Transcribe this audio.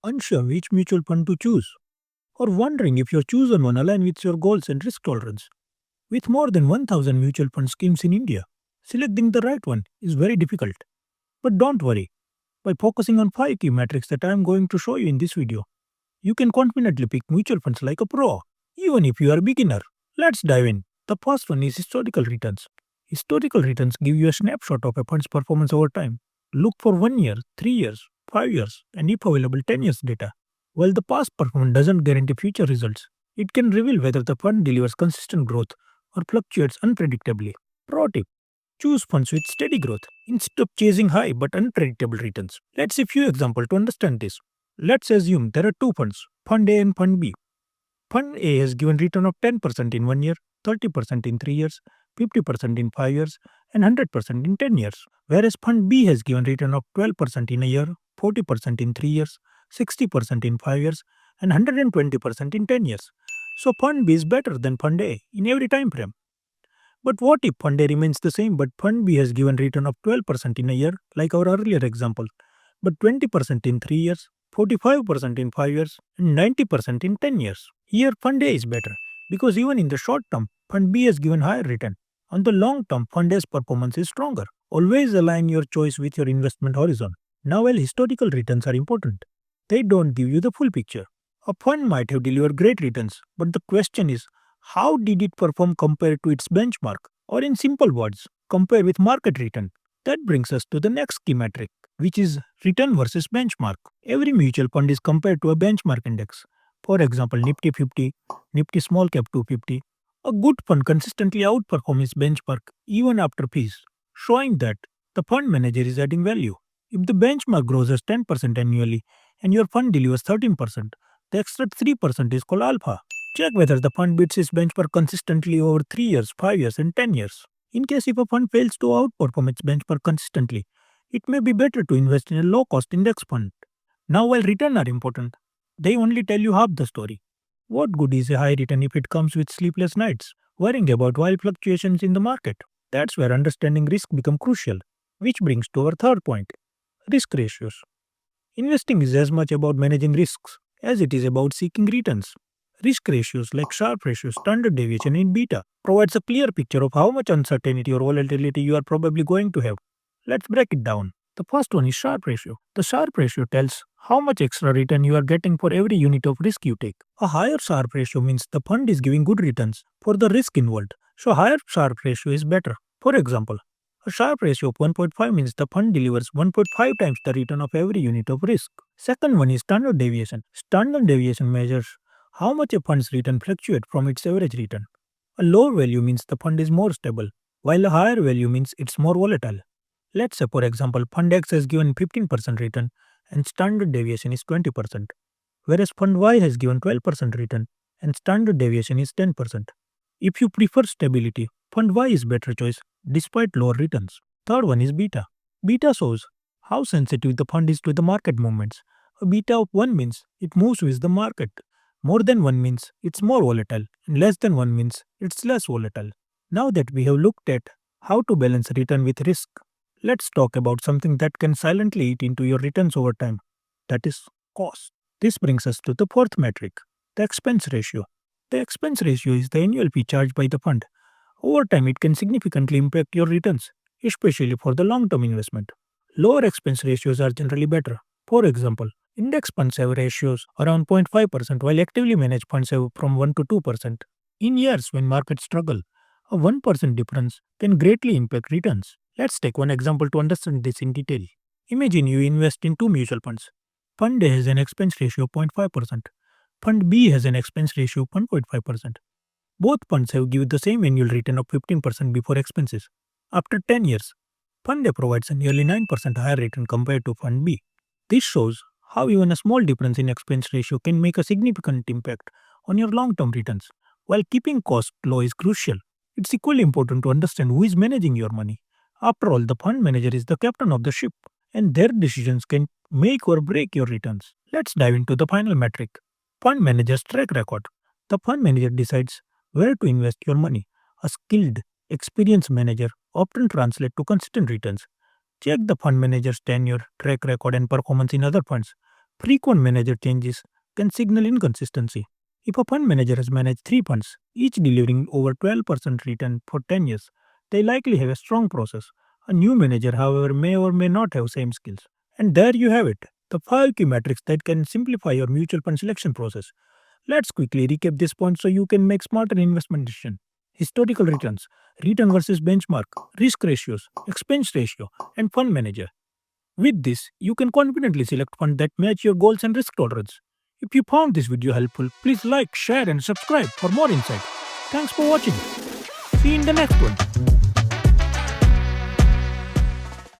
Unsure which mutual fund to choose, or wondering if your chosen one align with your goals and risk tolerance. With more than 1000 mutual fund schemes in India, selecting the right one is very difficult. But don't worry, by focusing on 5 key metrics that I am going to show you in this video, you can confidently pick mutual funds like a pro, even if you are a beginner. Let's dive in. The first one is historical returns. Historical returns give you a snapshot of a fund's performance over time. Look for 1 year, 3 years, 5 years, and if available 10 years data. While the past performance doesn't guarantee future results, it can reveal whether the fund delivers consistent growth or fluctuates unpredictably. Pro tip: choose funds with steady growth instead of chasing high but unpredictable returns. Let's see few examples to understand this. Let's assume there are two funds, Fund A and Fund B. Fund A has given return of 10% in 1 year, 30% in 3 years, 50% in 5 years, and 100% in 10 years. Whereas Fund B has given return of 12% in a year, 40% in 3 years, 60% in 5 years, and 120% in 10 years. So Fund B is better than Fund A in every time frame. But what if Fund A remains the same but Fund B has given return of 12% in a year, like our earlier example, but 20% in 3 years, 45% in 5 years, and 90% in 10 years? Here Fund A is better because even in the short term, Fund B has given higher return. On the long term, Fund A's performance is stronger. Always align your choice with your investment horizon. Now, while historical returns are important, they don't give you the full picture. A fund might have delivered great returns, but the question is, how did it perform compared to its benchmark? Or in simple words, compare with market return. That brings us to the next key metric, which is return versus benchmark. Every mutual fund is compared to a benchmark index. For example, Nifty 50, Nifty Small Cap 250. A good fund consistently outperforms its benchmark even after fees, showing that the fund manager is adding value. If the benchmark grows as 10% annually and your fund delivers 13%, the extra 3% is called alpha. Check whether the fund beats its benchmark consistently over 3 years, 5 years, and 10 years. In case if a fund fails to outperform its benchmark consistently, it may be better to invest in a low cost index fund. Now, while returns are important, they only tell you half the story. What good is a high return if it comes with sleepless nights, worrying about wild fluctuations in the market? That's where understanding risk becomes crucial, which brings to our third point, risk ratios. Investing is as much about managing risks as it is about seeking returns. Risk ratios like Sharpe ratio, standard deviation, and beta provides a clear picture of how much uncertainty or volatility you are probably going to have. Let's break it down. The first one is Sharpe ratio. The Sharpe ratio tells how much extra return you are getting for every unit of risk you take. A higher Sharpe ratio means the fund is giving good returns for the risk involved. So higher Sharpe ratio is better. For example, a Sharpe ratio of 1.5 means the fund delivers 1.5 times the return of every unit of risk. Second one is standard deviation. Standard deviation measures how much a fund's return fluctuates from its average return. A lower value means the fund is more stable, while a higher value means it's more volatile. Let's say, for example, Fund X has given 15% return and standard deviation is 20%, whereas Fund Y has given 12% return and standard deviation is 10%. If you prefer stability, Fund Y is better choice despite lower returns. Third one is beta. Beta shows how sensitive the fund is to the market movements. A beta of 1 means it moves with the market. More than 1 means it's more volatile, and less than 1 means it's less volatile. Now that we have looked at how to balance return with risk, let's talk about something that can silently eat into your returns over time. That is cost. This brings us to the fourth metric, the expense ratio. The expense ratio is the annual fee charged by the fund. Over time, it can significantly impact your returns, especially for the long term investment. Lower expense ratios are generally better. For example, index funds have ratios around 0.5%, while actively managed funds have from 1 to 2%. In years when markets struggle, a 1% difference can greatly impact returns. Let's take one example to understand this in detail. Imagine you invest in two mutual funds. Fund A has an expense ratio of 0.5%. Fund B has an expense ratio of 1.5%. Both funds have given the same annual return of 15% before expenses. After 10 years, Fund A provides a nearly 9% higher return compared to Fund B. This shows how even a small difference in expense ratio can make a significant impact on your long term returns. While keeping costs low is crucial, it's equally important to understand who is managing your money. After all, the fund manager is the captain of the ship, and their decisions can make or break your returns. Let's dive into the final metric, fund manager's track record. The fund manager decides where to invest your money. A skilled, experienced manager often translates to consistent returns. Check the fund manager's tenure, track record, and performance in other funds. Frequent manager changes can signal inconsistency. If a fund manager has managed three funds, each delivering over 12% return for 10 years, they likely have a strong process. A new manager, however, may or may not have same skills. And there you have it, the five key metrics that can simplify your mutual fund selection process. Let's quickly recap this point so you can make smarter investment decisions. Historical returns, return versus benchmark, risk ratios, expense ratio, and fund manager. With this, you can confidently select funds that match your goals and risk tolerance. If you found this video helpful, please like, share, and subscribe for more insight. Thanks for watching. See you in the next one.